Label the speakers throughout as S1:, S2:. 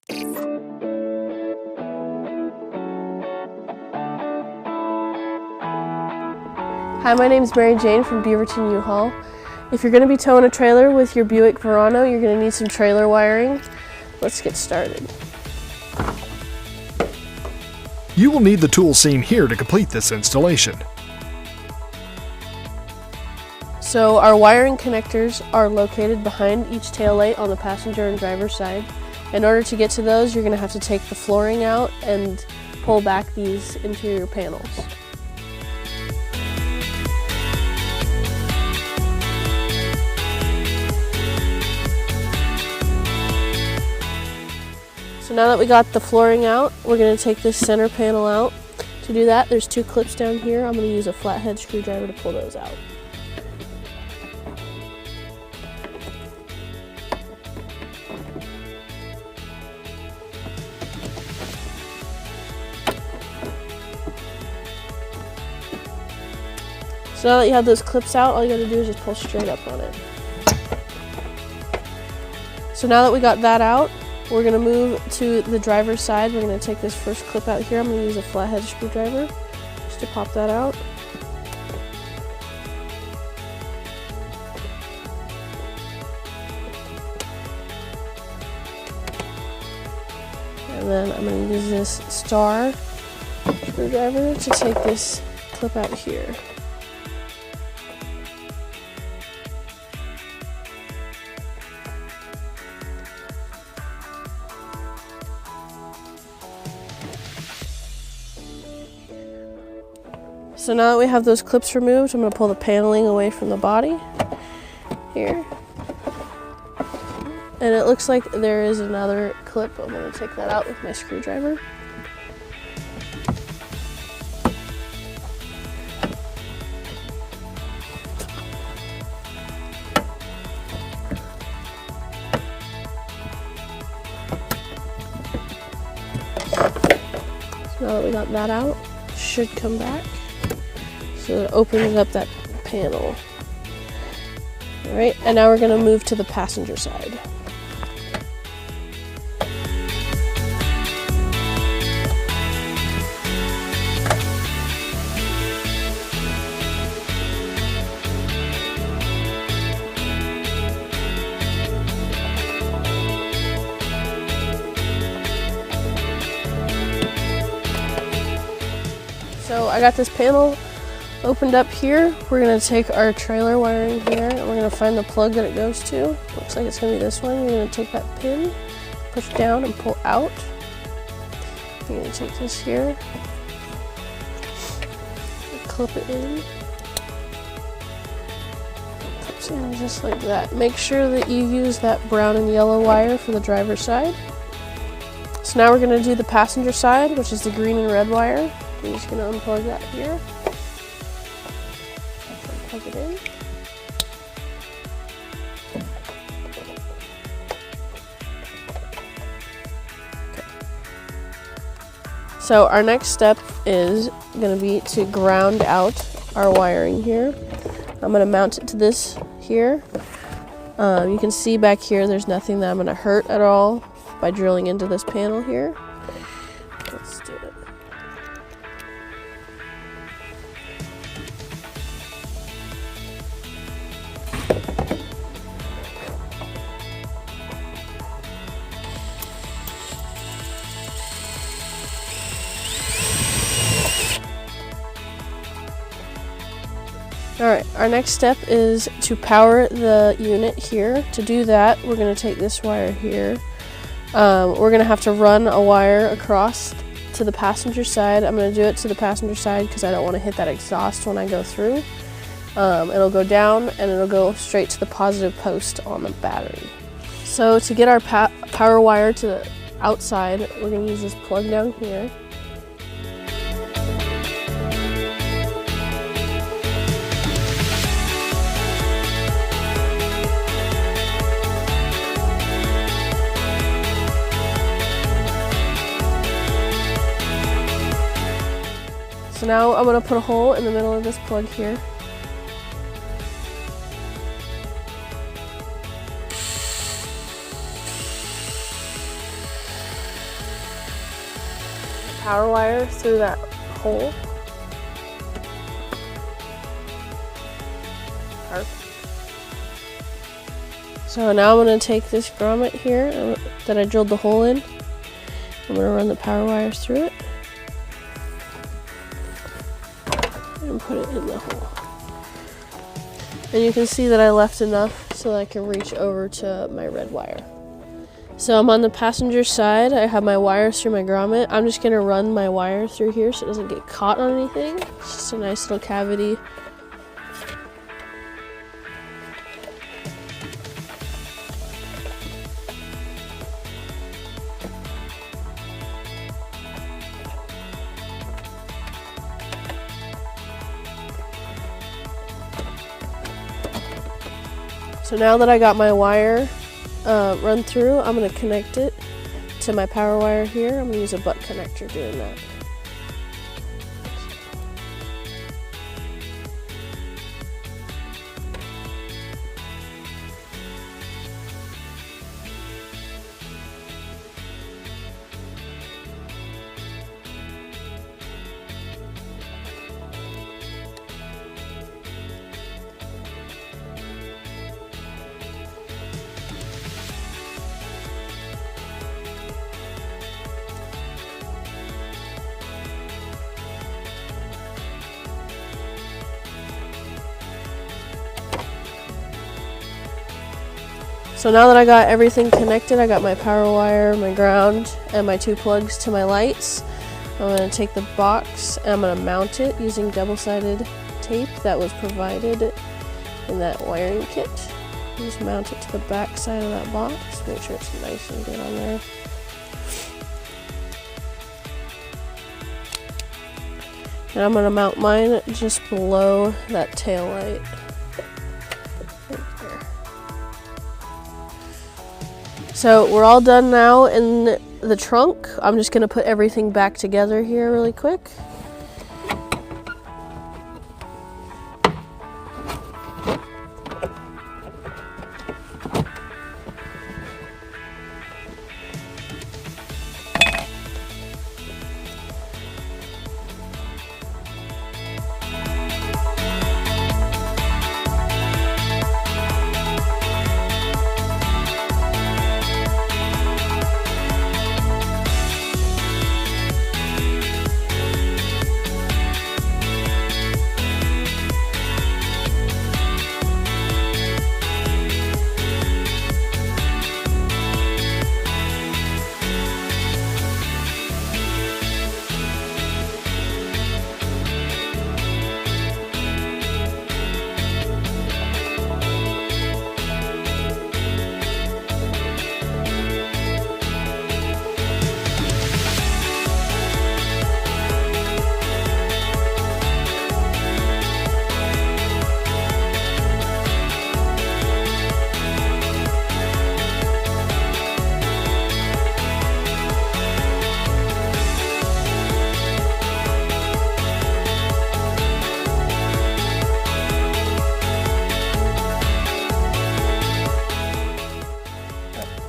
S1: Hi, my name is Mary Jane from Beaverton U-Haul. If you're going to be towing a trailer with your Buick Verano, you're going to need some trailer wiring. Let's get started.
S2: You will need the tools seen here to complete this installation.
S1: So our wiring connectors are located behind each taillight on the passenger and driver side. In order to get to those, you're going to have to take the flooring out and pull back these interior panels. So now that we got the flooring out, we're going to take this center panel out. To do that, there's two clips down here. I'm going to use a flathead screwdriver to pull those out. So now that you have those clips out, all you got to do is just pull straight up on it. So now that we got that out, we're going to move to the driver's side. We're going to take this first clip out here. I'm going to use a flathead screwdriver just to pop that out. And then I'm going to use this star screwdriver to take this clip out here. So now that we have those clips removed, I'm going to pull the paneling away from the body here. And it looks like there is another clip. I'm going to take that out with my screwdriver. So now that we got that out, it should come back. So it opens up that panel. All right, and now we're going to move to the passenger side. So I got this panel opened up here. We're going to take our trailer wiring here and we're going to find the plug that it goes to. Looks like it's going to be this one. You're going to take that pin, push down and pull out. You're going to take this here, clip it in. Clips in just like that. Make sure that you use that brown and yellow wire for the driver's side. So now we're going to do the passenger side, which is the green and red wire. We're just going to unplug that here. Plug it in. Okay. So our next step is going to be to ground out our wiring here. I'm going to mount it to this here. You can see back here there's nothing that I'm going to hurt at all by drilling into this panel here. Let's do it. Alright, our next step is to power the unit here. To do that, we're going to take this wire here. We're going to have to run a wire across to the passenger side. I'm going to do it to the passenger side because I don't want to hit that exhaust when I go through. It'll go down and it'll go straight to the positive post on the battery. So to get our power wire to the outside, we're going to use this plug down here. So now I'm going to put a hole in the middle of this plug here. power wire through that hole. Perfect. So now I'm going to take this grommet here that I drilled the hole in. I'm going to run the power wires through it and put it in the hole. And you can see that I left enough so that I can reach over to my red wire. So I'm on the passenger side. I have my wires through my grommet. I'm just going to run my wire through here so it doesn't get caught on anything. It's just a nice little cavity. So now that I got my wire run through, I'm going to connect it to my power wire here. I'm going to use a butt connector doing that. So now that I got everything connected, I got my power wire, my ground, and my 2 plugs to my lights. I'm going to take the box and I'm going to mount it using double-sided tape that was provided in that wiring kit. Just mount it to the back side of that box, make sure it's nice and good on there. And I'm going to mount mine just below that tail light. So we're all done now in the trunk. I'm just gonna put everything back together here really quick.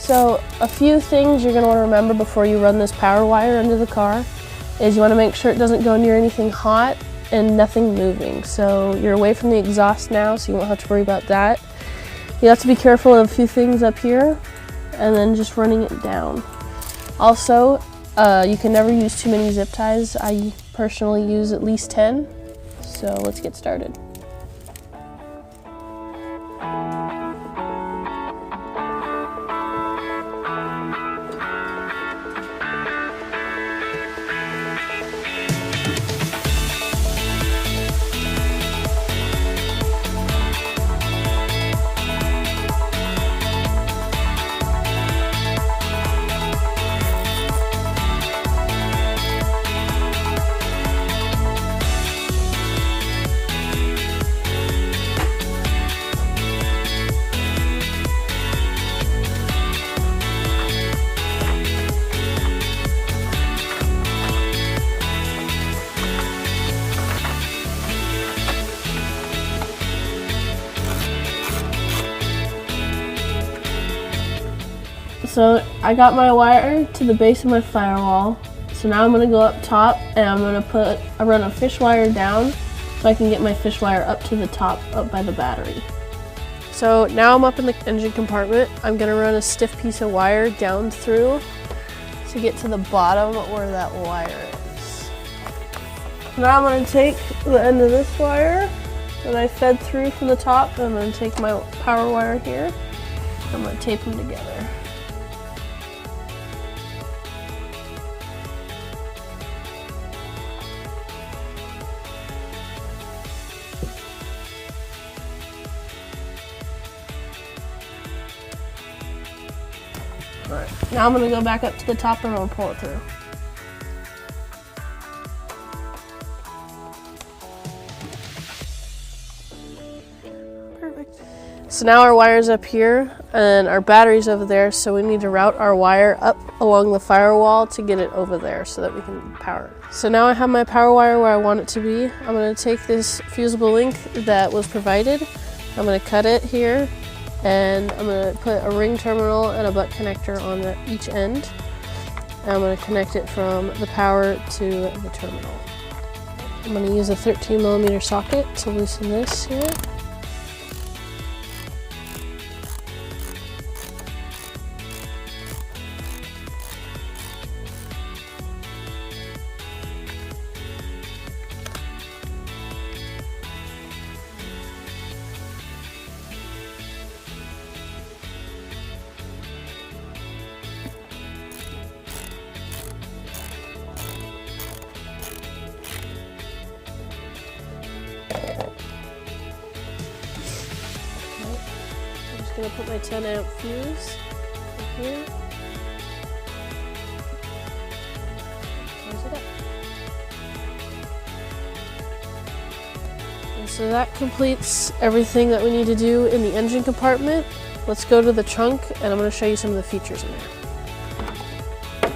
S1: So a few things you're going to want to remember before you run this power wire under the car is you want to make sure it doesn't go near anything hot and nothing moving. So you're away from the exhaust now, so you won't have to worry about that. You have to be careful of a few things up here and then just running it down. Also, you can never use too many zip ties. I personally use at least 10. So let's get started. So I got my wire to the base of my firewall. So now I'm gonna go up top and I'm gonna run a fish wire down so I can get my fish wire up to the top, up by the battery. So now I'm up in the engine compartment. I'm gonna run a stiff piece of wire down through to get to the bottom where that wire is. Now I'm gonna take the end of this wire that I fed through from the top, and I'm gonna take my power wire here. I'm gonna tape them together. Alright, now I'm gonna go back up to the top and I'm gonna pull it through. Perfect. So now our wire's up here and our battery's over there, so we need to route our wire up along the firewall to get it over there so that we can power it. So now I have my power wire where I want it to be. I'm gonna take this fusible link that was provided, I'm gonna cut it here, and I'm going to put a ring terminal and a butt connector on each end. And I'm going to connect it from the power to the terminal. I'm going to use a 13mm socket to loosen this here. I'm going to put my 10 amp fuse in here. Close it up. And so that completes everything that we need to do in the engine compartment. Let's go to the trunk and I'm going to show you some of the features in there.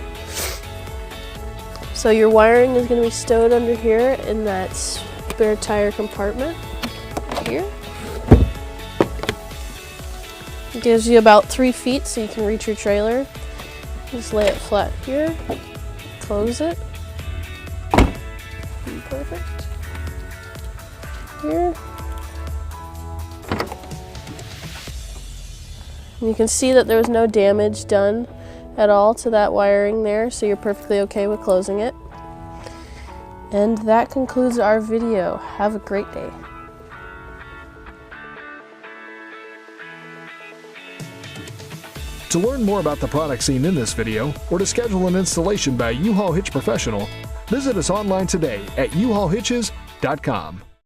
S1: So your wiring is going to be stowed under here in that spare tire compartment here. It gives you about 3 feet so you can reach your trailer. Just lay it flat here, close it. Perfect. Here. And you can see that there was no damage done at all to that wiring there, so you're perfectly okay with closing it. And that concludes our video. Have a great day.
S2: To learn more about the products seen in this video, or to schedule an installation by U-Haul Hitch Professional, visit us online today at uhaulhitches.com.